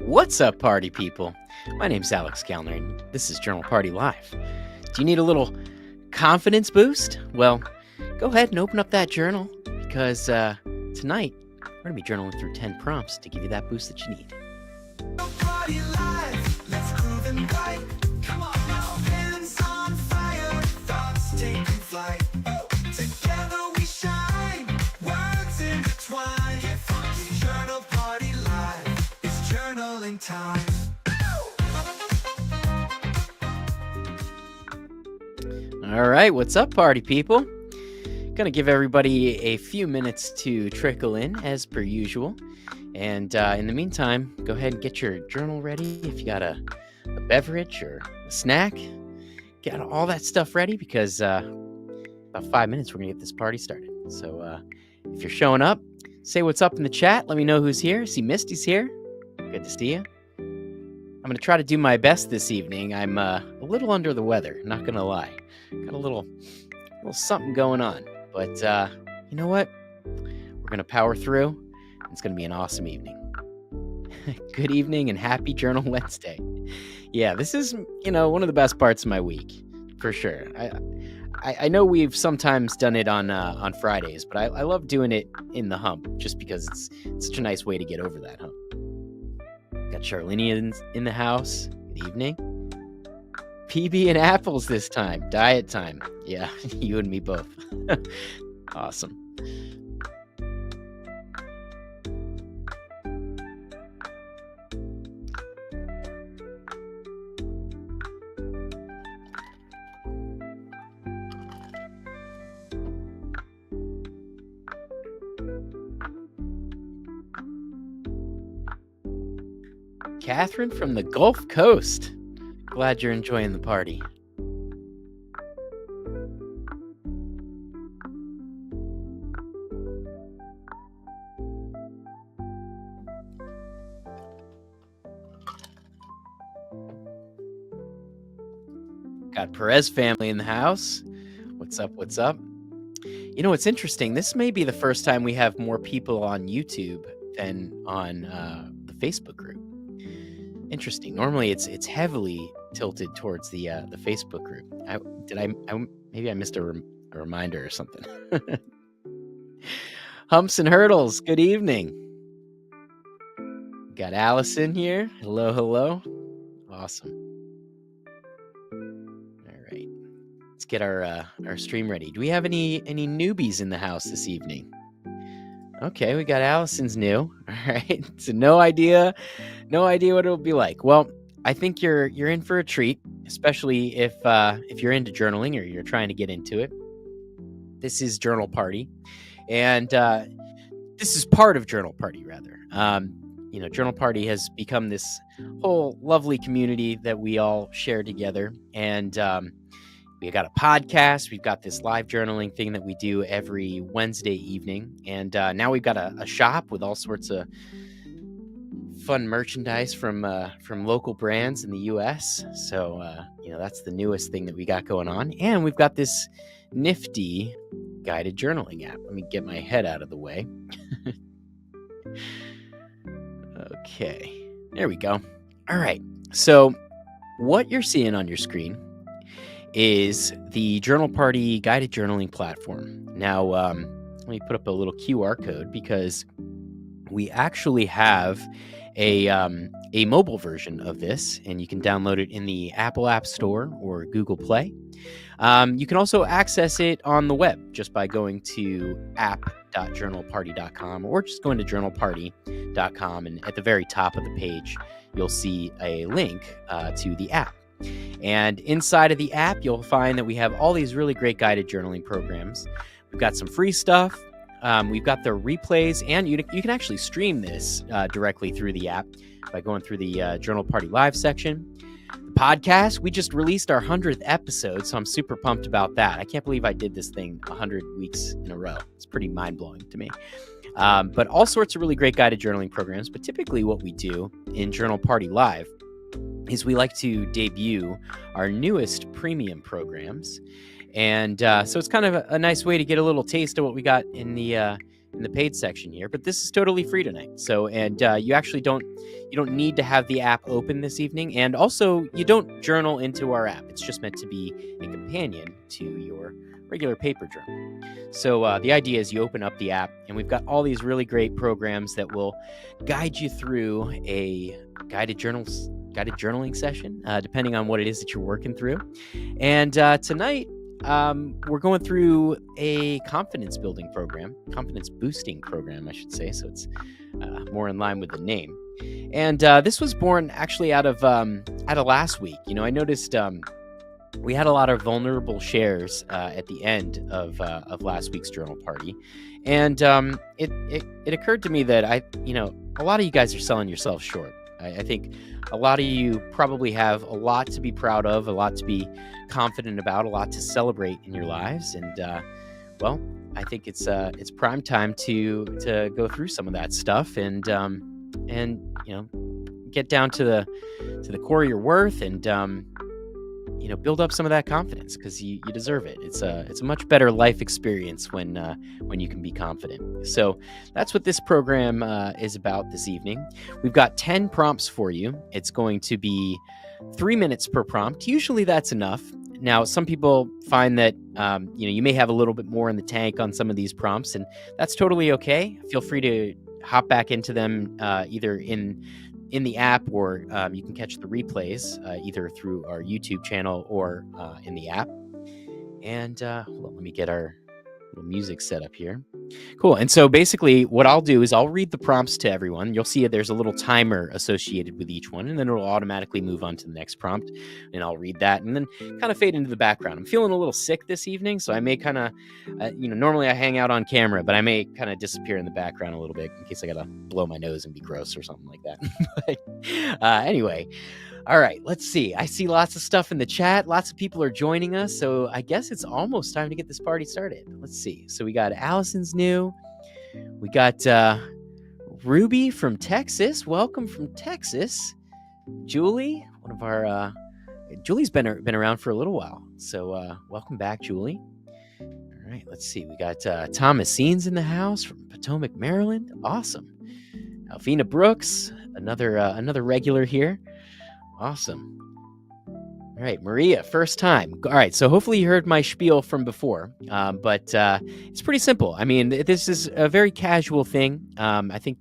What's up, party people? My name's Alex Kellner, and this is Journal Party Live. Do you need a little confidence boost? Well, go ahead and open up that journal, because tonight we're going to be journaling through 10 prompts to give you that boost that you need. Party live, let's groove and vibe. Come on now, hands on fire, thoughts taking flight. Together we shine, words intertwine. Get funky, Journal Party Live, it's journaling time. All right, what's up, party people? Gonna give everybody a few minutes to trickle in, as per usual. And in the meantime, go ahead and get your journal ready. If you got a beverage or a snack, get all that stuff ready, because about 5 minutes, we're going to get this party started. So if you're showing up, say what's up in the chat. Let me know who's here. See, Misty's here. Good to see you. I'm going to try to do my best this evening. I'm a little under the weather, not going to lie. Got a little something going on. But you know what? We're going to power through. It's going to be an awesome evening. Good evening and happy Journal Wednesday. Yeah, this is, one of the best parts of my week, for sure. I know we've sometimes done it on Fridays, but I love doing it in the hump, just because it's such a nice way to get over that hump. Got Charlene in the house. Good evening. PB and apples this time. Diet time. Yeah, you and me both. Awesome. Catherine from the Gulf Coast. Glad you're enjoying the party. Got Perez family in the house. What's up? What's up? It's interesting. This may be the first time we have more people on YouTube than on the Facebook group. Interesting. Normally, it's heavily tilted towards the Facebook group. Maybe I missed a reminder or something. Humps and Hurdles. Good evening. Got Allison here. Hello, hello. Awesome. All right. Let's get our stream ready. Do we have any newbies in the house this evening? Okay, we got Allison's new. All right. So no idea what it'll be like. Well, I think you're in for a treat, especially if you're into journaling or you're trying to get into it. This is Journal Party, and this is part of Journal Party, rather. Journal Party has become this whole lovely community that we all share together, and we got a podcast. We've got this live journaling thing that we do every Wednesday evening. And now we've got a shop with all sorts of fun merchandise from local brands in the U.S. So, that's the newest thing that we got going on. And we've got this nifty guided journaling app. Let me get my head out of the way. Okay, there we go. All right. So what you're seeing on your screen is the Journal Party guided journaling platform. Now, let me put up a little QR code, because we actually have a mobile version of this, and you can download it in the Apple App Store or Google Play. You can also access it on the web just by going to app.journalparty.com, or just going to journalparty.com, and at the very top of the page, you'll see a link to the app. And inside of the app, you'll find that we have all these really great guided journaling programs. We've got some free stuff. We've got the replays, and you can actually stream this directly through the app by going through the Journal Party Live section. The podcast, we just released our 100th episode, so I'm super pumped about that. I can't believe I did this thing 100 weeks in a row. It's pretty mind-blowing to me. But all sorts of really great guided journaling programs. But typically what we do in Journal Party Live is we like to debut our newest premium programs. And so it's kind of a nice way to get a little taste of what we got in the in the paid section here, but this is totally free tonight. So, and you actually don't need to have the app open this evening, and also you don't journal into our app. It's just meant to be a companion to your regular paper journal. So the idea is you open up the app, and we've got all these really great programs that will guide you through a guided journaling session, depending on what it is that you're working through. And tonight, we're going through a confidence boosting program, I should say. So it's more in line with the name. And this was born actually out of last week. I noticed we had a lot of vulnerable shares at the end of last week's journal party, and it occurred to me that a lot of you guys are selling yourself short. I think a lot of you probably have a lot to be proud of, a lot to be confident about, a lot to celebrate in your lives, and well, I think it's prime time to go through some of that stuff and get down to the core of your worth and build up some of that confidence, because you deserve it. It's a much better life experience when you can be confident. So that's what this program is about this evening. We've got 10 prompts for you. It's going to be 3 minutes per prompt. Usually that's enough. Now, some people find that you may have a little bit more in the tank on some of these prompts, and that's totally okay. Feel free to hop back into them either in the app, or you can catch the replays either through our YouTube channel or in the app. And hold on, let me get our little music set up here. Cool. And so basically what I'll do is I'll read the prompts to everyone. You'll see there's a little timer associated with each one, and then it'll automatically move on to the next prompt, and I'll read that and then kind of fade into the background. I'm feeling a little sick this evening, so I may kind of, normally I hang out on camera, but I may kind of disappear in the background a little bit in case I got to blow my nose and be gross or something like that. But anyway, all right, let's see. I see lots of stuff in the chat. Lots of people are joining us, so I guess it's almost time to get this party started. Let's see. So we got Allison's new. We got Ruby from Texas. Welcome from Texas. Julie, one of our Julie's been around for a little while, so welcome back, Julie. All right, let's see. We got Thomas Scenes in the house from Potomac, Maryland. Awesome. Alfina Brooks, another regular here. Awesome. All right, Maria, first time. All right, so hopefully you heard my spiel from before, but it's pretty simple. I mean, this is a very casual thing. I think,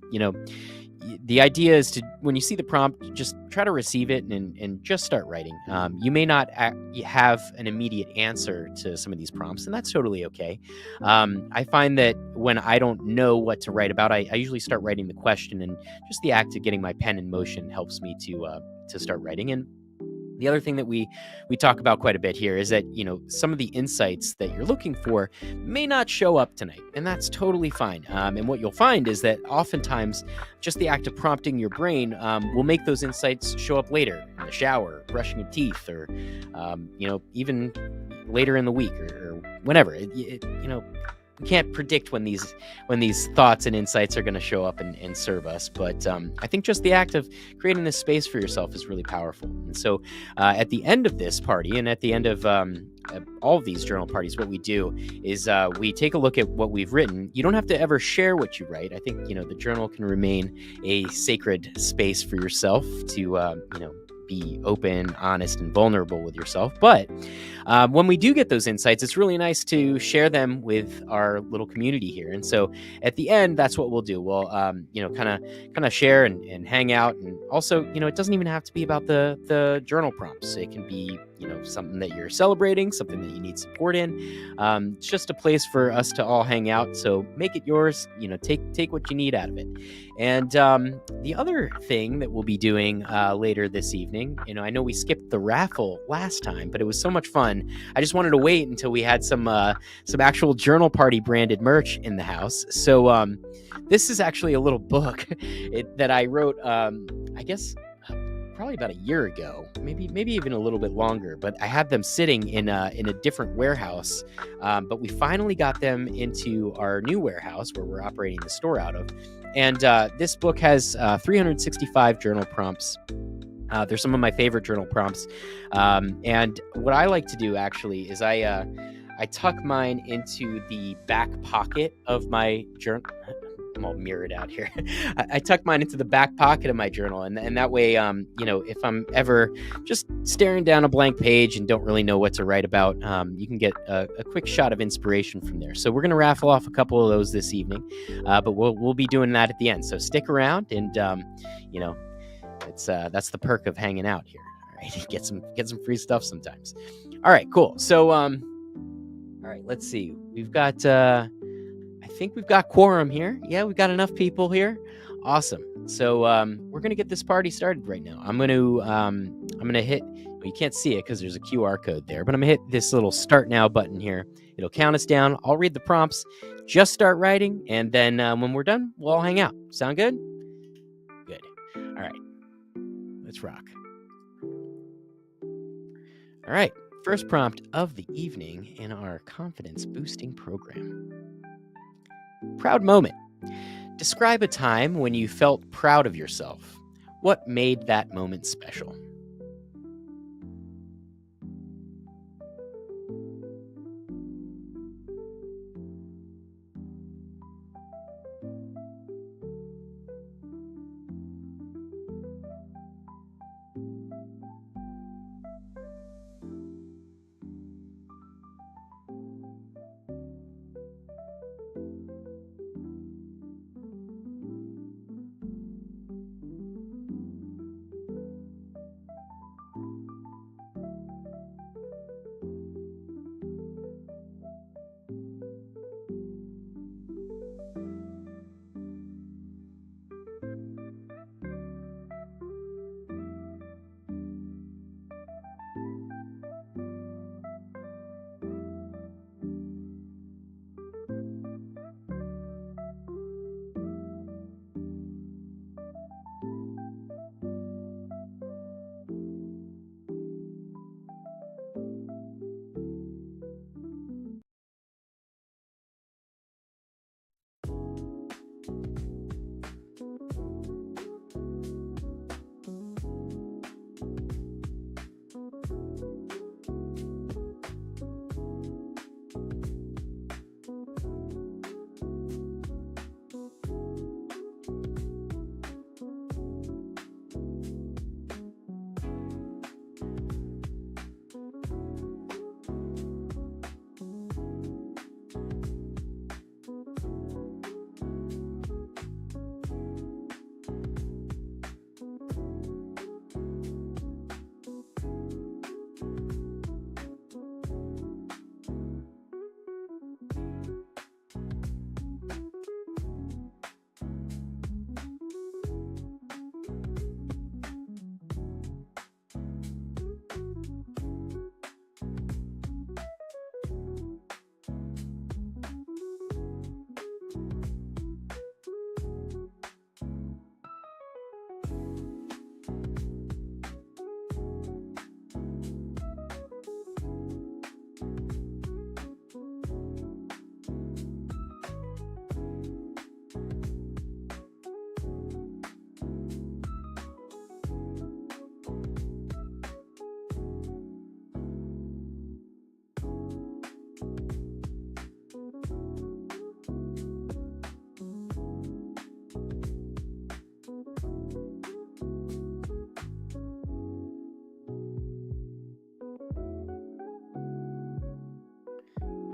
the idea is to, when you see the prompt, just try to receive it and just start writing. You may not have an immediate answer to some of these prompts, and that's totally okay. I find that when I don't know what to write about, I usually start writing the question, and just the act of getting my pen in motion helps me to start writing. And the other thing that we talk about quite a bit here is that, some of the insights that you're looking for may not show up tonight, and that's totally fine. And what you'll find is that oftentimes just the act of prompting your brain will make those insights show up later, in the shower, brushing your teeth, or, even later in the week or whenever. We can't predict when these thoughts and insights are going to show up and serve us, but I think just the act of creating this space for yourself is really powerful. And so at the end of this party, and at the end of all of these journal parties, what we do is we take a look at what we've written. You don't have to ever share what you write. I think the journal can remain a sacred space for yourself to be open, honest, and vulnerable with yourself. But when we do get those insights, it's really nice to share them with our little community here. And so at the end, that's what we'll do. We'll, kind of share and hang out. And also, it doesn't even have to be about the journal prompts. It can be, something that you're celebrating, something that you need support in. It's just a place for us to all hang out. So make it yours, take what you need out of it. And the other thing that we'll be doing later this evening, I know we skipped the raffle last time, but it was so much fun. I just wanted to wait until we had some actual journal party branded merch in the house. So this is actually a little book that I wrote, I guess, probably about a year ago, maybe even a little bit longer, but I had them sitting in a different warehouse, but we finally got them into our new warehouse where we're operating the store out of. And this book has 365 journal prompts. They're some of my favorite journal prompts. And what I like to do actually is I I tuck mine into the back pocket of my journal. I'm all mirrored out here. I tuck mine into the back pocket of my journal, and that way, if I'm ever just staring down a blank page and don't really know what to write about, you can get a quick shot of inspiration from there. So we're gonna raffle off a couple of those this evening, but we'll be doing that at the end. So stick around, and you know, it's that's the perk of hanging out here. All right, get some free stuff sometimes. All right, cool. So all right, let's see. We've got I think we've got quorum here. Yeah, we've got enough people here. Awesome. So we're gonna get this party started right now. I'm gonna hit. Well, you can't see it because there's a QR code there, but I'm gonna hit this little start now button here. It'll count us down. I'll read the prompts. Just start writing, and then when we're done, we'll all hang out. Sound good? Good. All right. Let's rock. All right. First prompt of the evening in our confidence boosting program. Proud moment. Describe a time when you felt proud of yourself. What made that moment special?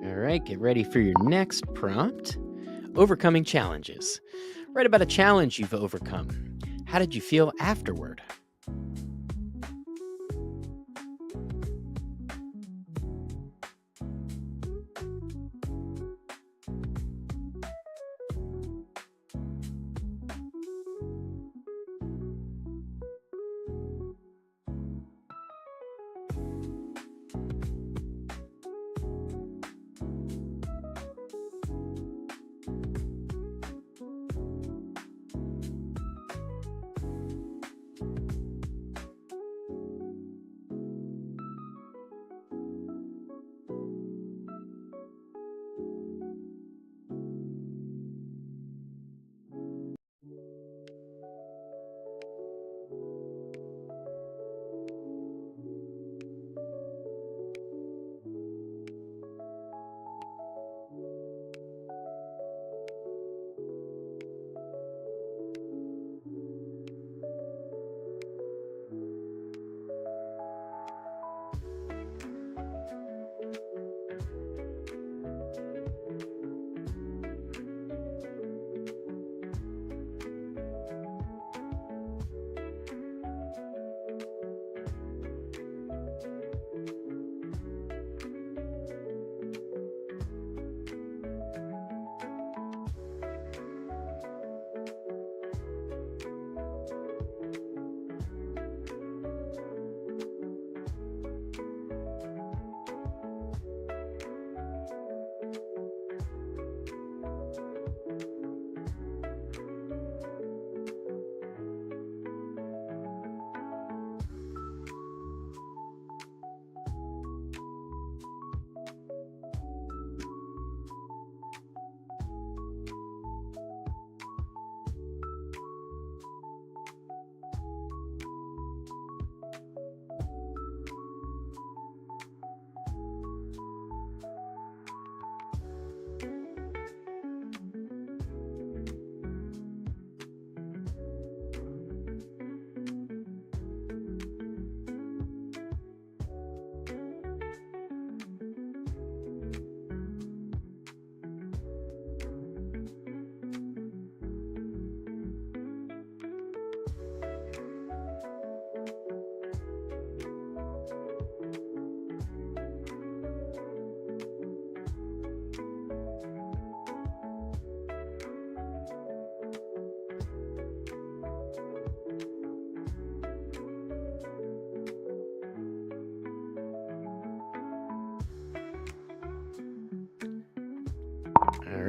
All right, get ready for your next prompt. Overcoming challenges. Write about a challenge you've overcome. How did you feel afterward?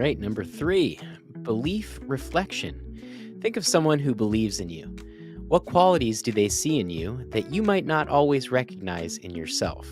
right, number three, belief reflection. Think of someone who believes in you. What qualities do they see in you that you might not always recognize in yourself?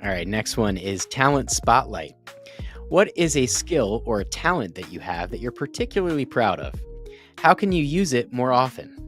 All right, next one is talent spotlight. What is a skill or a talent that you have that you're particularly proud of? How can you use it more often?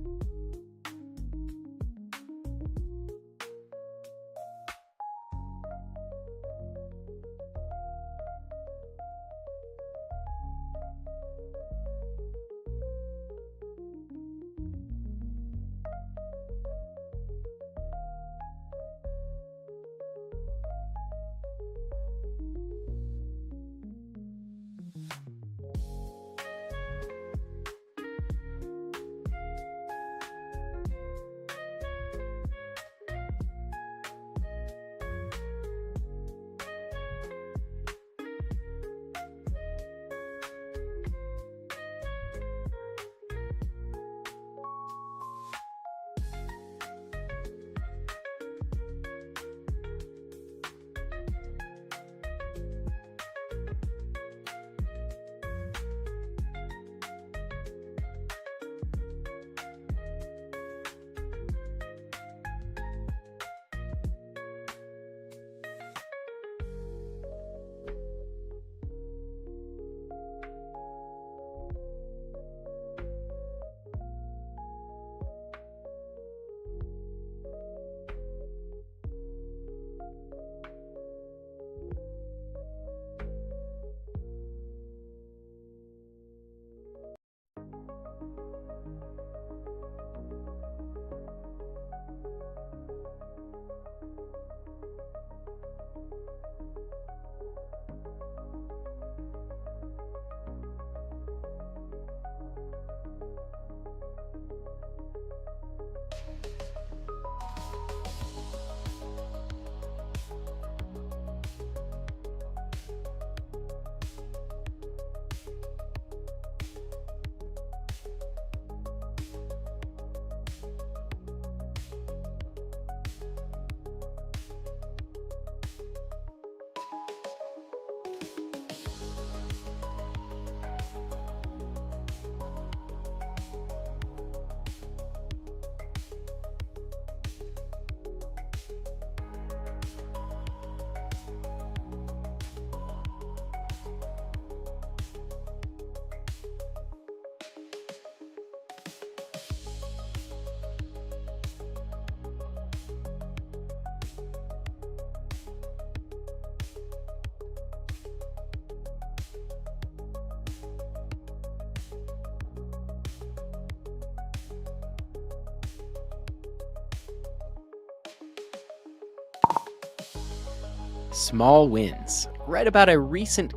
Small wins. Write about a recent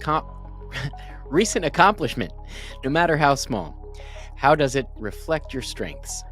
accomplishment, no matter how small. How does it reflect your strengths?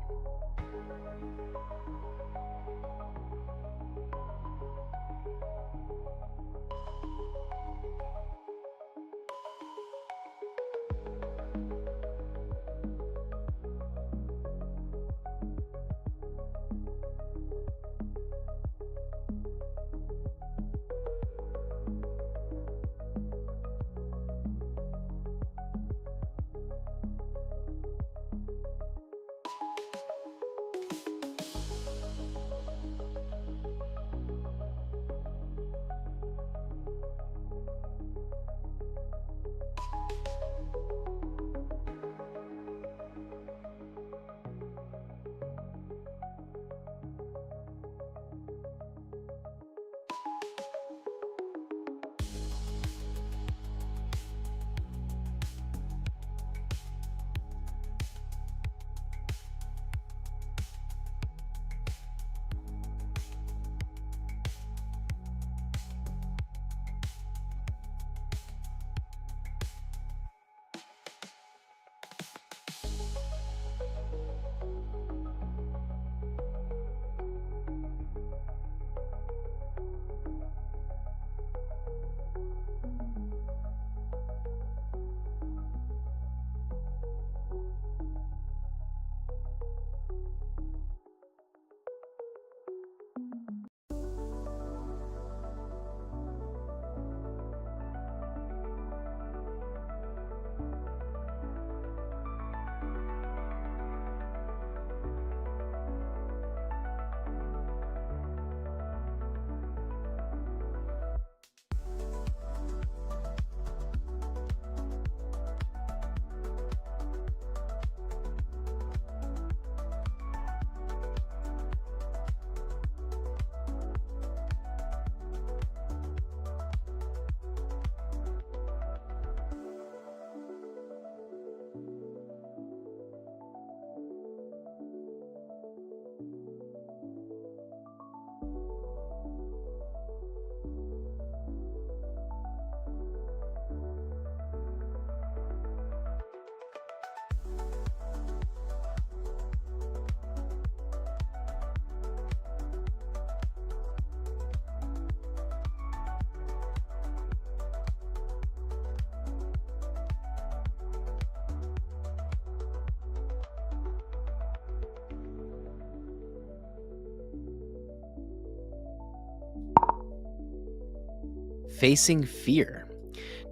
Facing fear.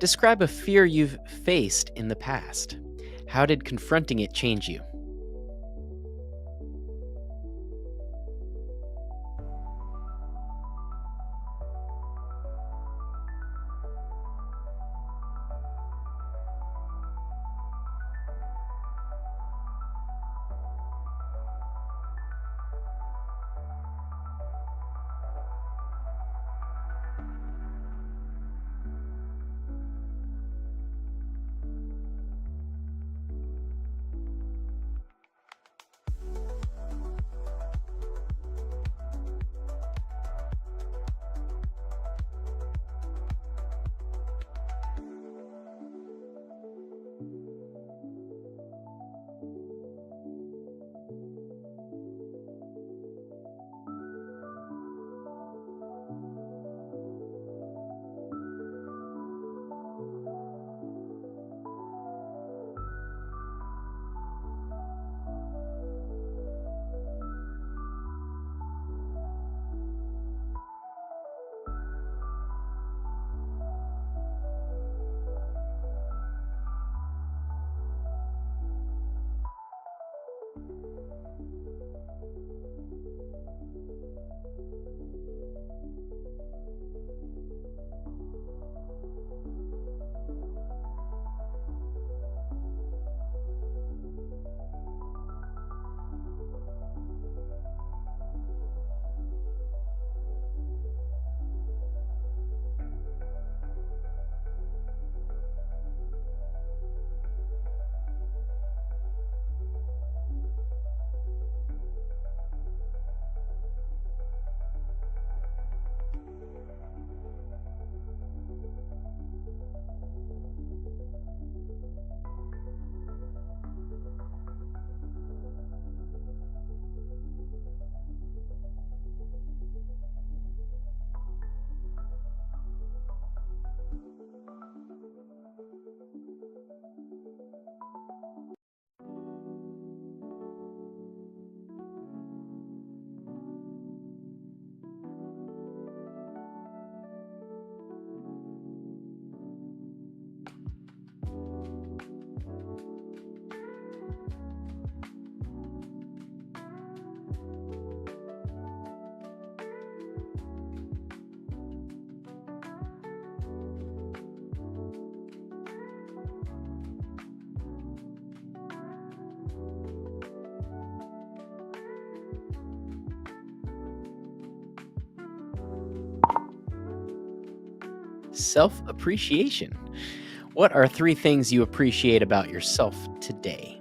Describe a fear you've faced in the past. How did confronting it change you? self appreciation. What are three things you appreciate about yourself today?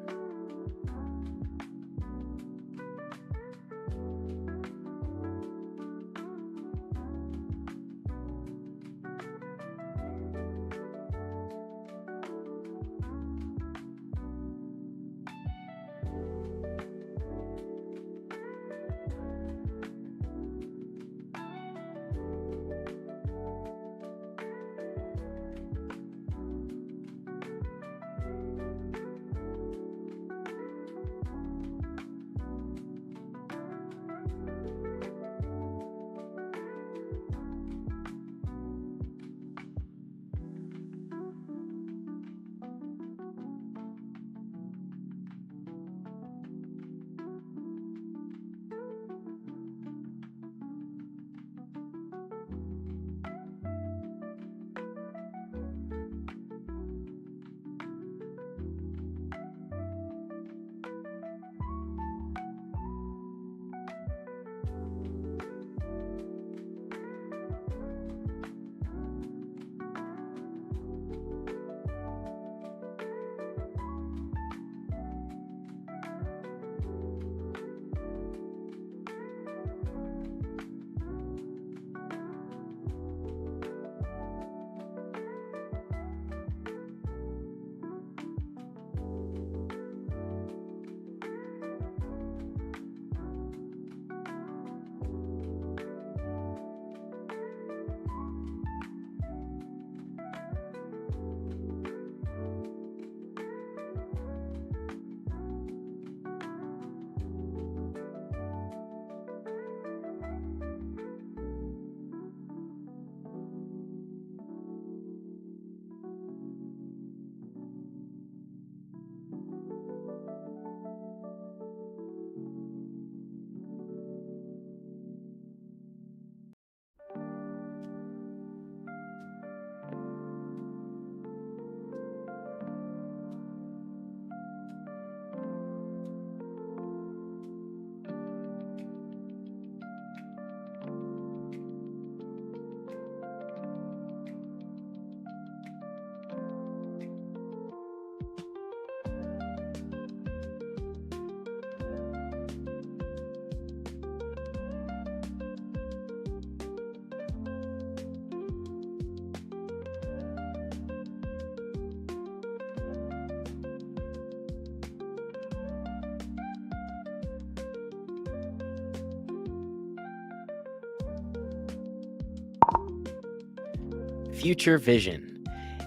Future vision.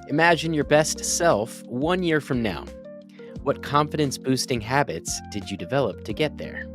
Imagine your best self 1 year from now. What confidence boosting habits did you develop to get there?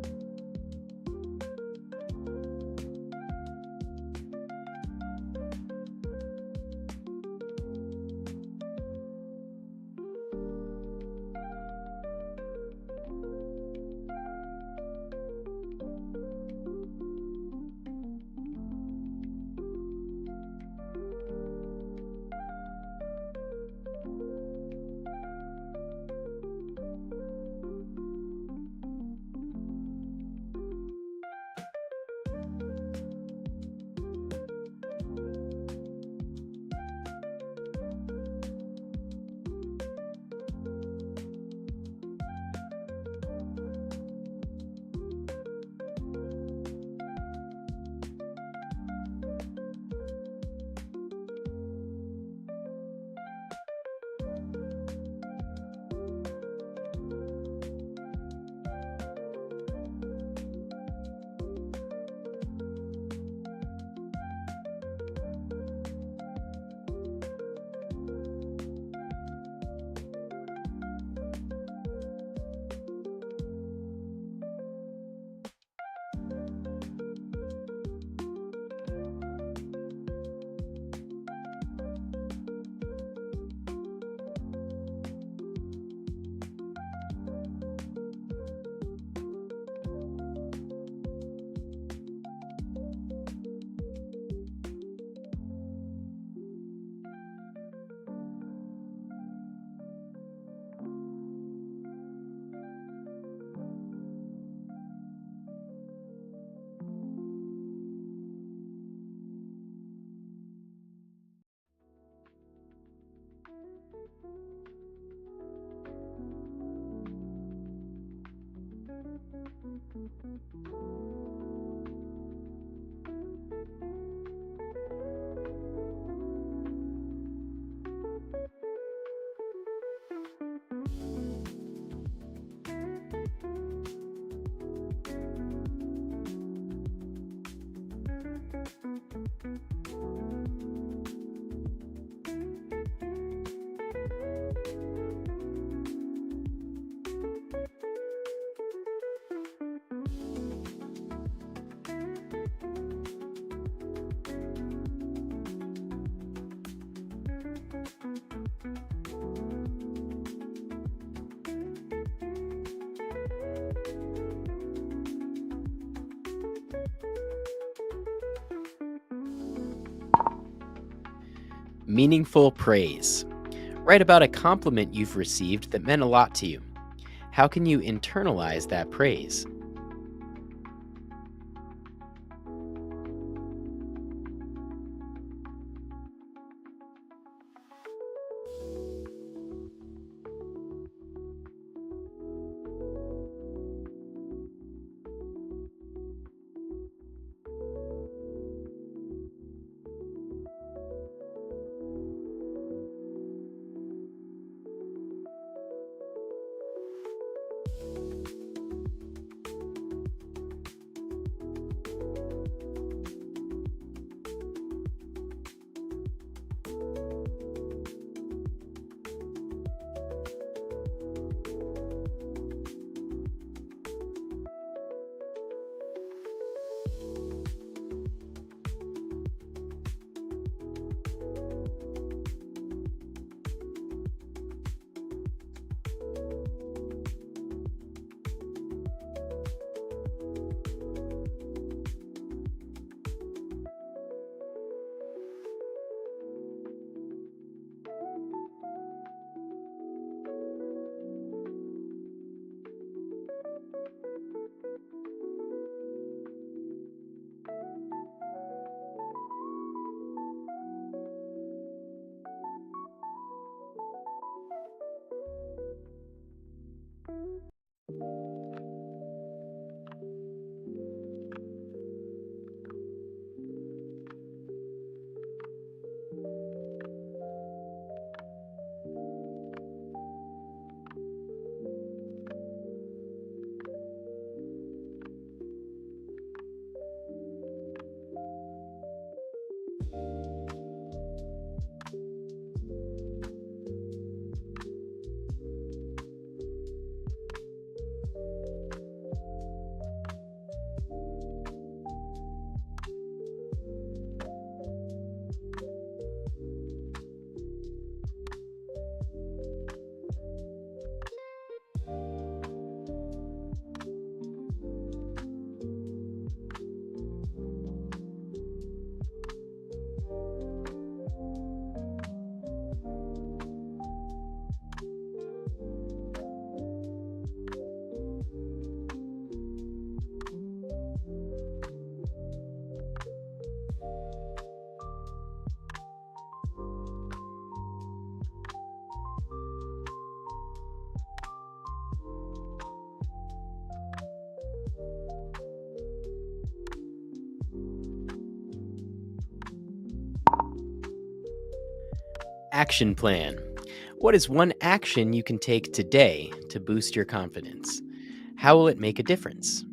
Meaningful praise. Write about a compliment you've received that meant a lot to you. How can you internalize that praise? Action plan. What is one action you can take today to boost your confidence? How will it make a difference?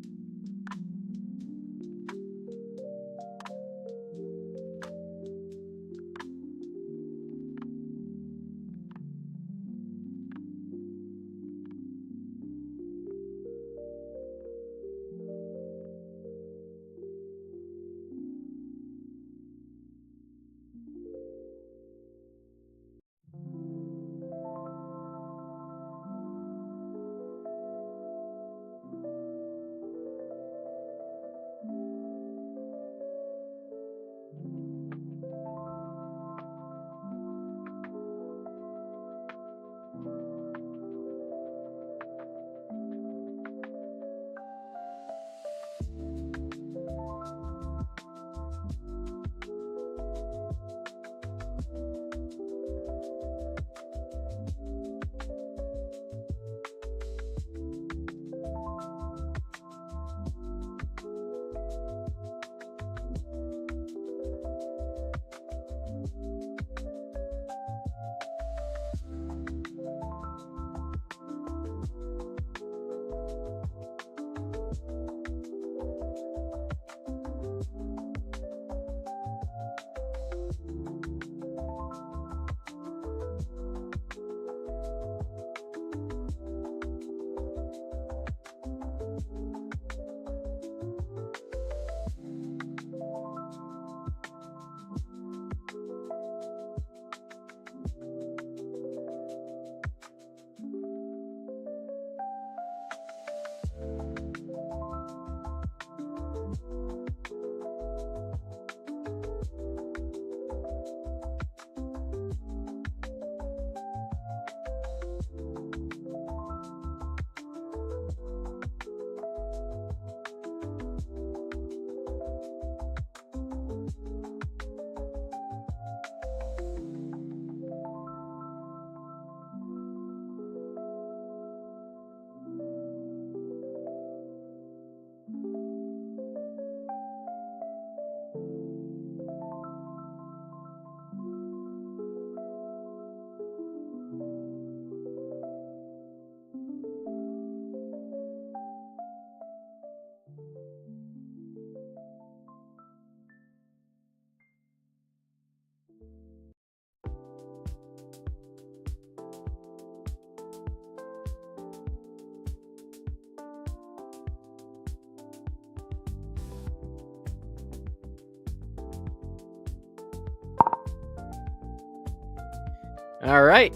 All right.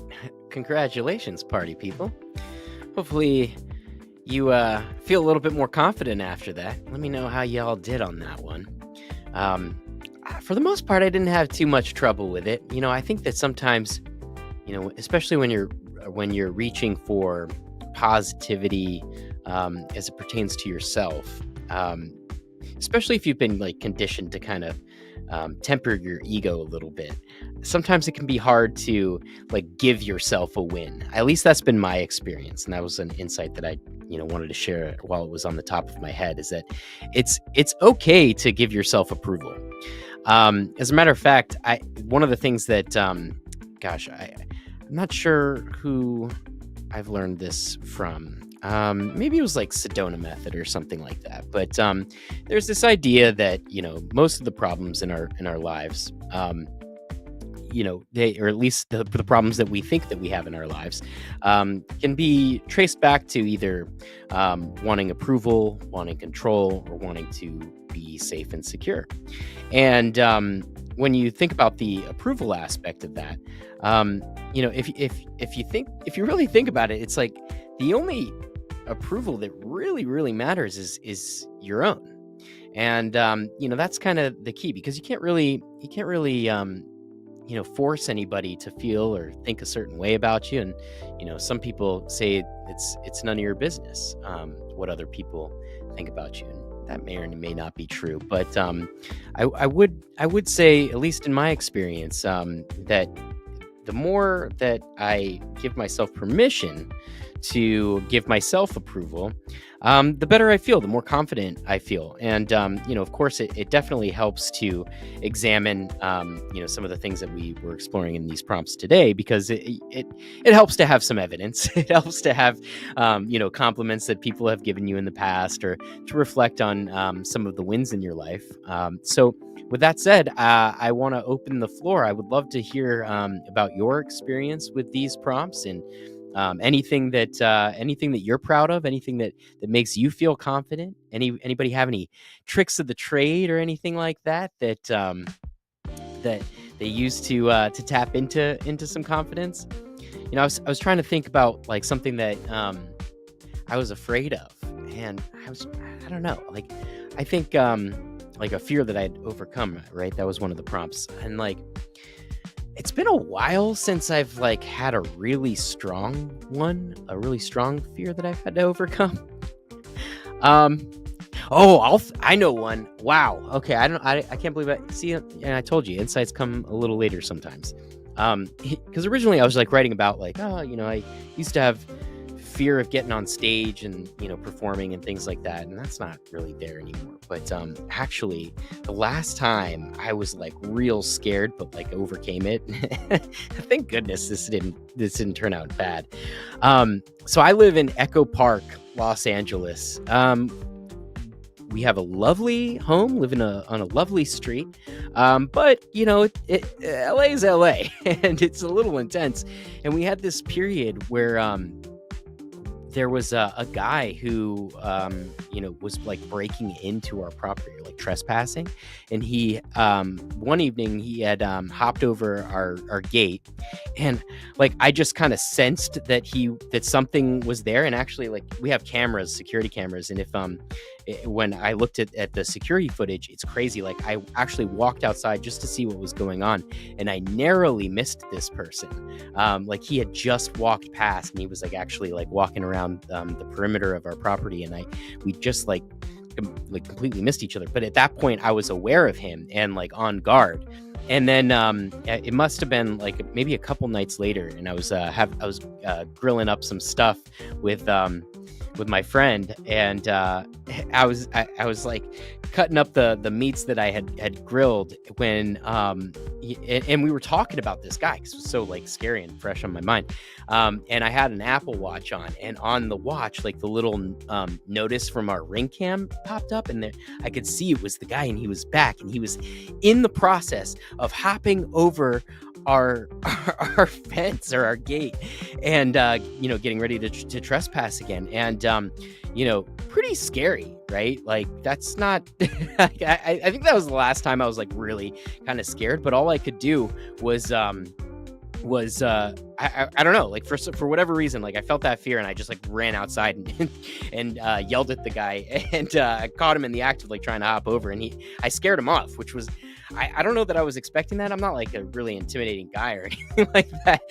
Congratulations, party people. Hopefully you feel a little bit more confident after that. Let me know how y'all did on that one. Um, for the most part, I didn't have too much trouble with it. I think that sometimes, especially when you're reaching for positivity as it pertains to yourself, especially if you've been like conditioned to kind of temper your ego a little bit. Sometimes it can be hard to like give yourself a win. At least that's been my experience, and that was an insight that I wanted to share while it was on the top of my head. Is that it's okay to give yourself approval. As a matter of fact, one of the things that I'm not sure who I've learned this from. Maybe it was like Sedona method or something like that. But there's this idea that most of the problems in our lives, or at least the problems that we think that we have in our lives, can be traced back to either wanting approval, wanting control, or wanting to be safe and secure. And when you think about the approval aspect of that, if you really think about it, it's like the only approval that really matters is your own. And that's kind of the key, because you can't really force anybody to feel or think a certain way about you. And some people say it's none of your business what other people think about you, and that may or may not be true. But I would say, at least in my experience, that the more that I give myself permission to give myself approval, the better I feel, the more confident I feel. And, of course, it definitely helps to examine, some of the things that we were exploring in these prompts today, because it helps to have some evidence. It helps to have, compliments that people have given you in the past, or to reflect on some of the wins in your life. So with that said, I want to open the floor. I would love to hear about your experience with these prompts, and anything that you're proud of, anything that makes you feel confident. Anybody have any tricks of the trade or anything like that that they use to tap into some confidence? I was trying to think about like something that I was afraid of, and I don't know, like I think like a fear that I'd overcome, right? That was one of the prompts. And like, it's been a while since I've like had a really strong fear that I've had to overcome. I know one. Wow. Okay. I can't believe it. See, and I told you, insights come a little later sometimes. Because originally I was like writing about like, I used to have fear of getting on stage and performing and things like that, and that's not really there anymore. But actually, the last time I was like real scared, but like overcame it. Thank goodness this didn't turn out bad. So I live in Echo Park, Los Angeles. We have a lovely home, live on a lovely street, but LA is LA, and it's a little intense. And we had this period where there was a guy who, was like breaking into our property, like trespassing. And he, one evening he had hopped over our gate, and like, I just kind of sensed that something was there. And actually, like, we have security cameras. And if, when I looked at the security footage, it's crazy. Like, I actually walked outside just to see what was going on, and I narrowly missed this person. Like, he had just walked past, and he was like actually like walking around the perimeter of our property, and we just like completely missed each other. But at that point, I was aware of him and like on guard. And then it must have been like maybe a couple nights later, and I was grilling up some stuff with my friend, and I was like cutting up the meats that I had grilled when and we were talking about this guy, because it was so like scary and fresh on my mind. And I had an Apple Watch on, and on the watch, like the little notice from our Ring Cam popped up, and there I could see it was the guy, and he was back, and he was in the process of hopping over our fence or our gate, and getting ready to trespass again. And pretty scary, right? Like, that's not I think that was the last time I was like really kind of scared. But all I could do was was I don't know, like for whatever reason, like I felt that fear and I just like ran outside and yelled at the guy and I caught him in the act of like trying to hop over and I scared him off, which was I don't know that I was expecting that. I'm not like a really intimidating guy or anything like that.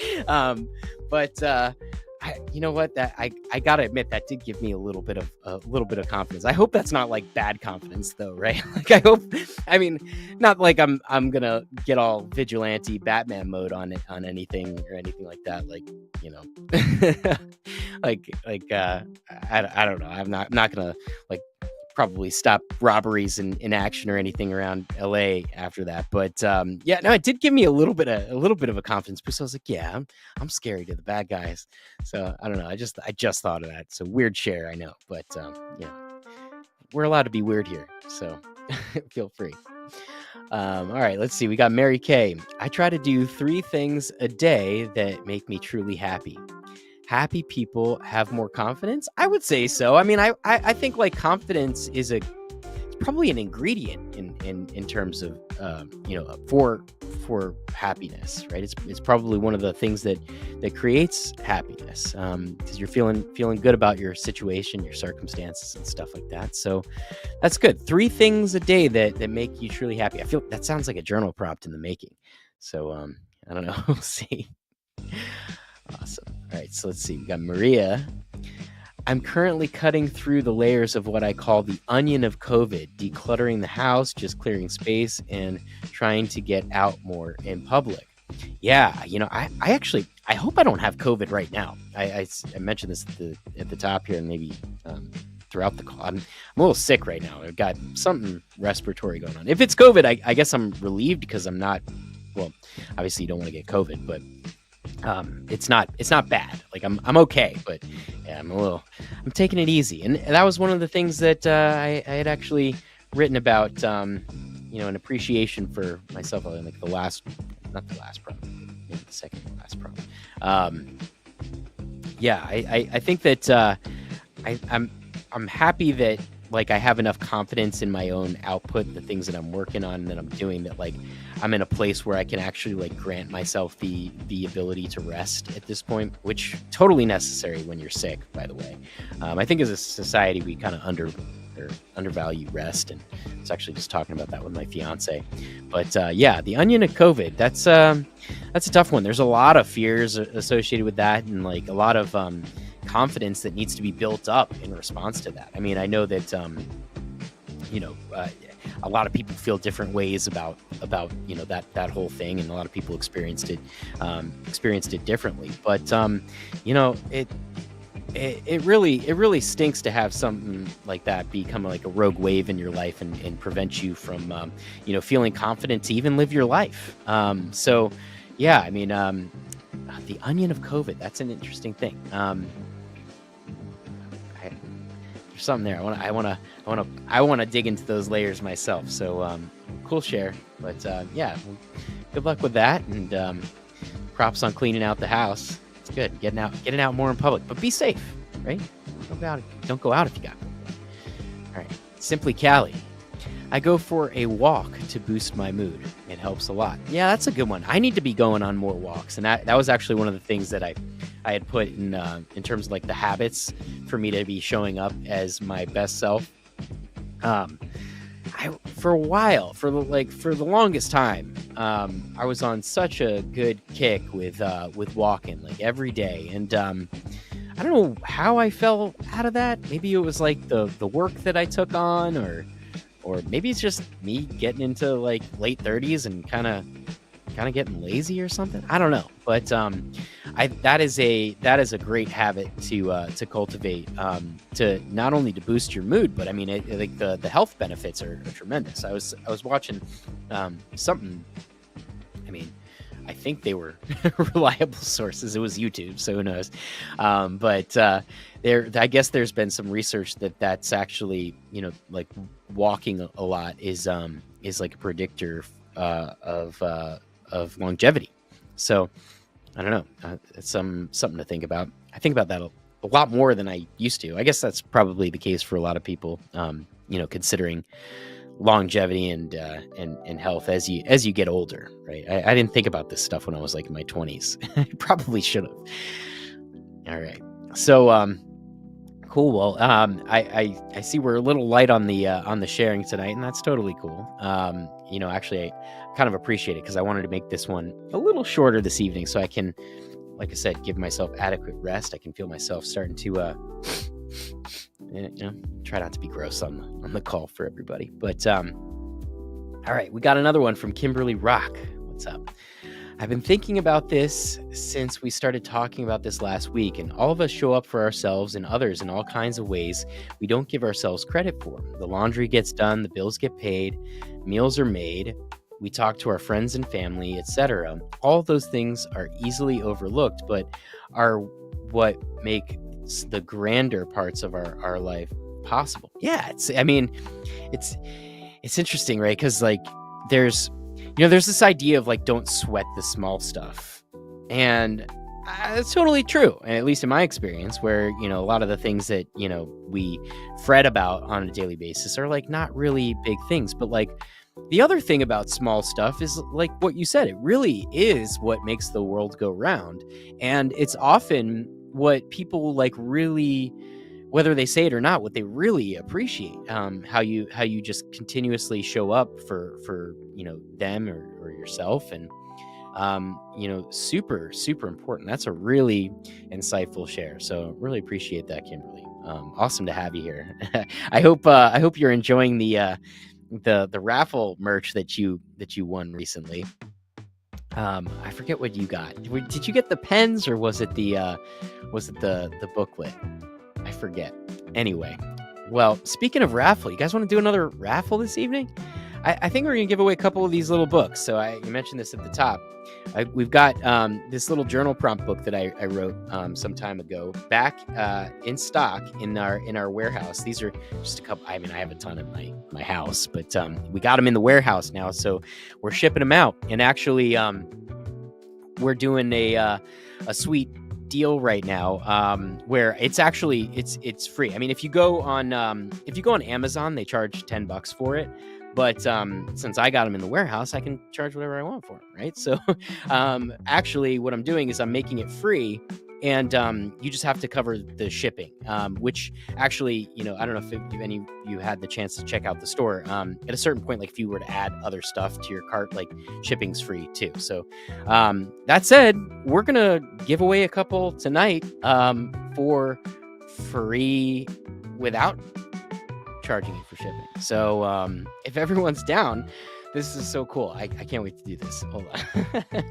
But you know what? That I gotta admit that did give me a little bit of confidence. I hope that's not like bad confidence though, right? Like I hope. I mean, not like I'm gonna get all vigilante Batman mode on anything or anything like that. Like you know, I don't know. I'm not gonna like probably stop robberies in action or anything around LA after that. But yeah, no, it did give me a little bit of a confidence boost. I was like, yeah, I'm scary to the bad guys. So I don't know. I just thought of that. So weird share, I know, but yeah, we're allowed to be weird here. So feel free. All right, let's see. We got Mary Kay. I try to do 3 things a day that make me truly happy. Happy people have more confidence? I would say so. I mean, I think like confidence is it's probably an ingredient in terms of you know, for happiness, right? It's probably one of the things that creates happiness because you're feeling good about your situation, your circumstances, and stuff like that. So that's good. 3 things a day that make you truly happy. I feel that sounds like a journal prompt in the making. So I don't know. We'll see. Awesome. All right, so let's see. We got Maria. I'm currently cutting through the layers of what I call the onion of COVID, decluttering the house, just clearing space, and trying to get out more in public. Yeah, you know, I actually, I hope I don't have COVID right now. I mentioned this at the top here and maybe throughout the call. I'm a little sick right now. I've got something respiratory going on. If it's COVID, I guess I'm relieved because I'm not, well, obviously you don't want to get COVID, but it's not bad. Like I'm okay, but yeah, I'm taking it easy. And that was one of the things that I had actually written about, you know, an appreciation for myself. Like not the last problem, maybe the second to last problem. Yeah, I think that I'm happy that like I have enough confidence in my own output, the things that I'm working on, that I'm doing, that like I'm in a place where I can actually like grant myself the ability to rest at this point, which totally necessary when you're sick, by the way. I think as a society we kind of undervalue rest, and I was actually just talking about that with my fiance. But yeah, the onion of COVID, that's a tough one. There's a lot of fears associated with that, and like a lot of confidence that needs to be built up in response to that. I mean, I know that you know, a lot of people feel different ways about you know that whole thing, and a lot of people experienced it differently. But you know, it really stinks to have something like that become like a rogue wave in your life and prevent you from you know, feeling confident to even live your life. So yeah, I mean, the onion of COVID, that's an interesting thing. There's something there. I want to dig into those layers myself. So cool share. But yeah, good luck with that, and props on cleaning out the house. It's good getting out more in public, but be safe, right? Don't go out if you got it. All right, Simply Callie. I go for a walk to boost my mood. It helps a lot. Yeah, that's a good one. I need to be going on more walks, and that was actually one of the things that I had put in terms of like the habits for me to be showing up as my best self. For a while, for the longest time, I was on such a good kick with walking like every day, and I don't know how I fell out of that. Maybe it was like the work that I took on, or maybe it's just me getting into like late 30s and kind of getting lazy or something. I don't know, but that is a great habit to cultivate, to not only to boost your mood, but I mean, like the health benefits are tremendous. I was watching something. I mean, I think they were reliable sources. It was YouTube, so who knows? But I guess there's been some research that's actually, you know, like walking a lot is like a predictor of longevity. So I don't know. It's something to think about. I think about that a lot more than I used to. I guess that's probably the case for a lot of people, you know, considering longevity and health as you get older, right? I didn't think about this stuff when I was like in my 20s. I probably should have. All right. So cool. Well, I see we're a little light on the sharing tonight, and that's totally cool. Actually, I kind of appreciate it because I wanted to make this one a little shorter this evening, so I can, like I said, give myself adequate rest. I can feel myself starting to, try not to be gross on the call for everybody. But all right, we got another one from Kimberly Rock. What's up? I've been thinking about this since we started talking about this last week, and all of us show up for ourselves and others in all kinds of ways we don't give ourselves credit for. The laundry gets done, the bills get paid, meals are made, we talk to our friends and family, etc. All of those things are easily overlooked, but are what make the grander parts of our life possible. Yeah, it's interesting, right? Because like there's this idea of like, don't sweat the small stuff. And it's totally true. And at least in my experience, where, a lot of the things that, we fret about on a daily basis are like not really big things. But like the other thing about small stuff is like what you said, it really is what makes the world go round. And it's often what people like really, whether they say it or not, what they really appreciate, how you just continuously show up for them or yourself, and super, super important. That's a really insightful share. So really appreciate that, Kimberly. Awesome to have you here. I hope you're enjoying the raffle merch that you won recently. I forget what you got. Did you get the pens, or was it the booklet? I forget. Anyway, well, speaking of raffle, you guys want to do another raffle this evening? I think we're going to give away a couple of these little books. So you mentioned this at the top. We've got this little journal prompt book that I wrote some time ago, back in stock in our warehouse. These are just a couple. I mean, I have a ton in my house, but we got them in the warehouse now, so we're shipping them out. And actually, we're doing a sweet deal right now, where it's actually it's free. I mean, if you go on Amazon, they charge $10 for it. But since I got them in the warehouse, I can charge whatever I want for them, right? So actually what I'm doing is I'm making it free, and you just have to cover the shipping, which actually, I don't know if any of you had the chance to check out the store. At a certain point, like if you were to add other stuff to your cart, like shipping's free too. So that said, we're going to give away a couple tonight for free without charging you for shipping. So if everyone's down, this is so cool. I can't wait to do this. Hold on.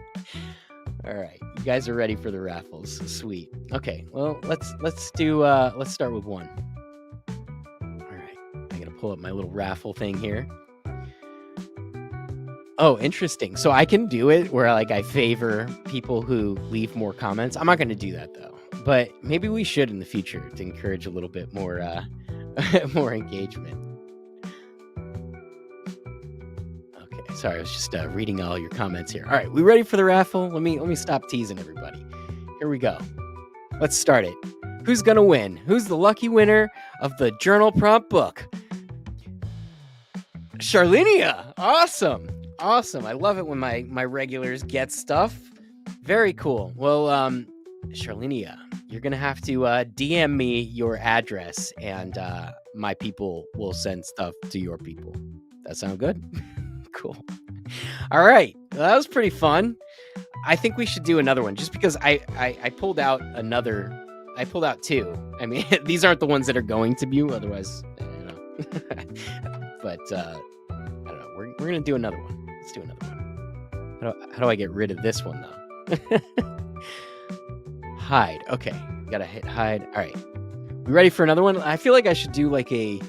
All right, you guys are ready for the raffles. Sweet. Okay, well, let's start with one. All right, I gotta pull up my little raffle thing here. Oh, interesting. So I can do it where like I favor people who leave more comments. I'm not going to do that though, but maybe we should in the future to encourage a little bit more more engagement. Okay, sorry, I was just reading all your comments here. All right, we ready for the raffle? Let me stop teasing everybody. Here we go. Let's start it. Who's gonna win? Who's the lucky winner of the journal prompt book? Charlenia. Awesome. I love it when my regulars get stuff. Very cool. Well, Charlenia, you're gonna have to DM me your address, and my people will send stuff to your people. That sound good? Cool. All right, well, that was pretty fun. I think we should do another one, just because I pulled out another. I pulled out two. I mean, these aren't the ones that are going to be, otherwise, but I don't know. We're gonna do another one. Let's do another one. How do I get rid of this one though? Hide. Okay, gotta hit hide. All right, we ready for another one? I feel like I should do like a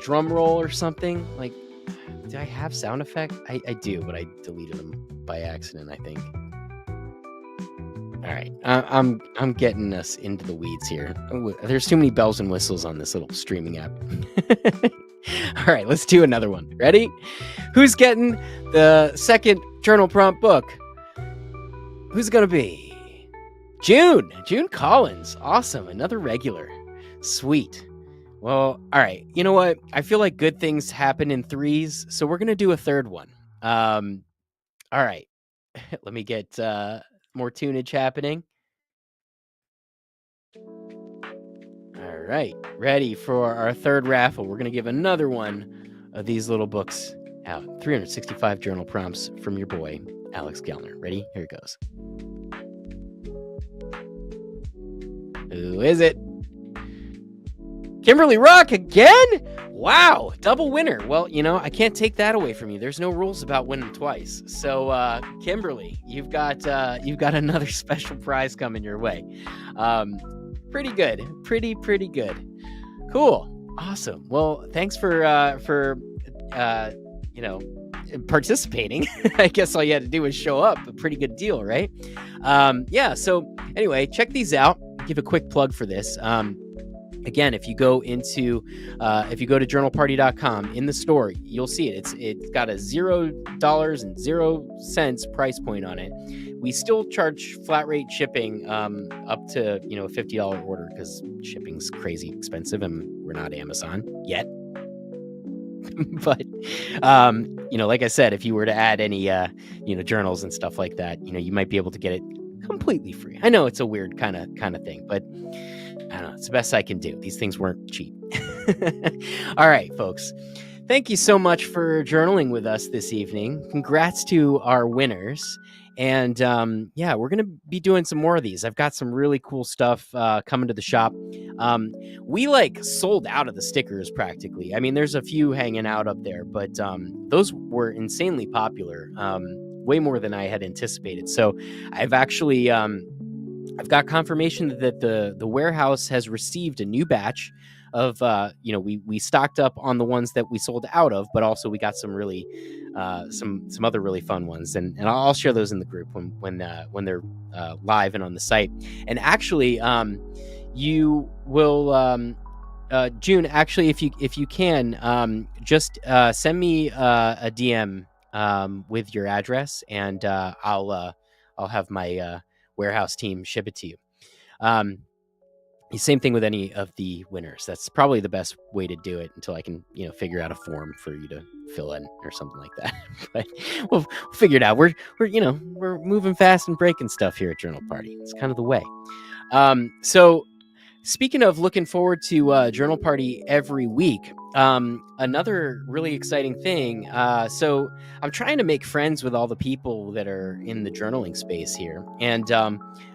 drum roll or something. Like, do I have sound effect? I do, but I deleted them by accident, I think. All right, I'm getting us into the weeds here. There's too many bells and whistles on this little streaming app. All right, let's do another one. Ready? Who's getting the second journal prompt book? Who's gonna be? June Collins. Awesome. Another regular. Sweet. Well, all right. You know what? I feel like good things happen in threes, so we're gonna do a third one. Um, all right. Let me get more tunage happening. All right, ready for our third raffle. We're gonna give another one of these little books out. 365 journal prompts from your boy, Alex Gellner. Ready? Here it goes. Who is it? Kimberly Rock again? Wow, double winner. Well, I can't take that away from you. There's no rules about winning twice. So, Kimberly, you've got another special prize coming your way. Pretty good, pretty good. Cool, awesome. Well, thanks for participating. I guess all you had to do was show up. A pretty good deal, right? Yeah. So anyway, check these out. Give a quick plug for this. Again, if you go to journalparty.com in the store, you'll see it. It's got a $0.00 price point on it. We still charge flat rate shipping up to a $50 order because shipping's crazy expensive and we're not Amazon yet. But like I said, if you were to add any journals and stuff like that, you might be able to get it completely free. I know it's a weird kind of thing, but I don't know. It's the best I can do. These things weren't cheap. All right, folks. Thank you so much for journaling with us this evening. Congrats to our winners. And we're going to be doing some more of these. I've got some really cool stuff coming to the shop. We sold out of the stickers practically. I mean, there's a few hanging out up there, but those were insanely popular, way more than I had anticipated. So I've actually... I've got confirmation that the warehouse has received a new batch of we stocked up on the ones that we sold out of, but also we got some really some other really fun ones, and I'll share those in the group when they're live and on the site. And actually, you will June, actually, if you can, just send me a DM with your address, and I'll have my warehouse team ship it to you. Same thing with any of the winners. That's probably the best way to do it until I can, figure out a form for you to fill in or something like that. But we'll figure it out. We're moving fast and breaking stuff here at Journal Party. It's kind of the way. So speaking of looking forward to Journal Party every week, another really exciting thing. So I'm trying to make friends with all the people that are in the journaling space here. And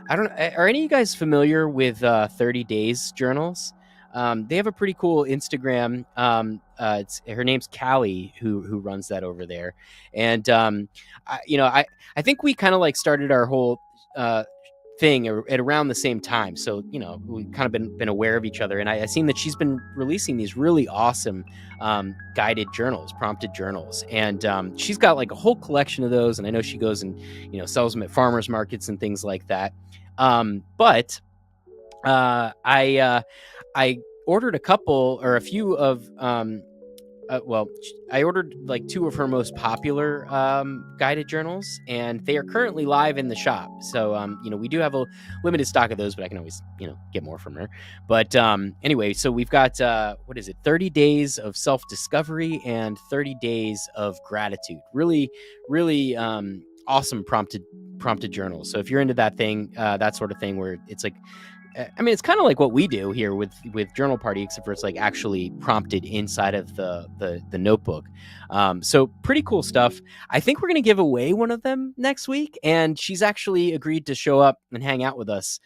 I don't know, are any of you guys familiar with 30 Days Journals? They have a pretty cool Instagram. Her name's Callie, who runs that over there. And, I think we kind of started our whole thing at around the same time, so we kind of been aware of each other, and I seen that she's been releasing these really awesome guided journals, prompted journals, and she's got a whole collection of those, and I know she goes and sells them at farmers markets and things like that. But I ordered a couple or a few of I ordered two of her most popular guided journals, and they are currently live in the shop. So, we do have a limited stock of those, but I can always, get more from her. But anyway, so we've got, 30 days of self-discovery and 30 days of gratitude. Really, really awesome prompted journals. So if you're into that thing, that sort of thing where it's it's kind of like what we do here with Journal Party, except for it's actually prompted inside of the notebook. So pretty cool stuff. I think we're going to give away one of them next week, and she's actually agreed to show up and hang out with us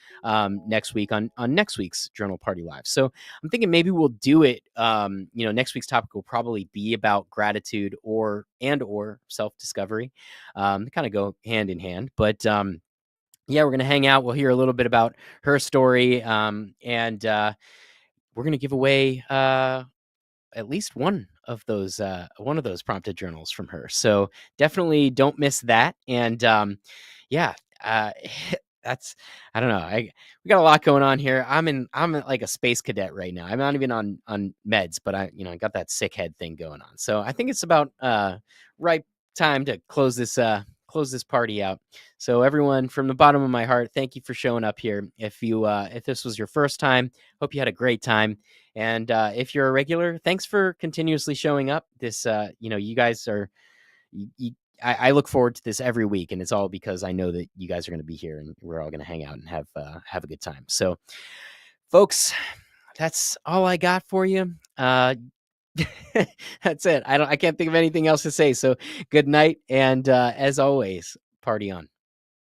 next week on next week's Journal Party Live. So I'm thinking maybe we'll do it. Next week's topic will probably be about gratitude or self-discovery. They kind of go hand in hand, but yeah, we're going to hang out. We'll hear a little bit about her story. And we're going to give away at least one of those prompted journals from her. So definitely don't miss that. And that's, I don't know. We got a lot going on here. I'm like a space cadet right now. I'm not even on meds, but I got that sick head thing going on. So I think it's about right time to close this close this party out. So everyone, from the bottom of my heart, thank you for showing up here. If this was your first time, hope you had a great time. And if you're a regular, thanks for continuously showing up. You guys are, I look forward to this every week, and it's all because I know that you guys are going to be here, and we're all going to hang out and have a good time. So, folks, that's all I got for you. That's it. I can't think of anything else to say. So good night. And as always, party on.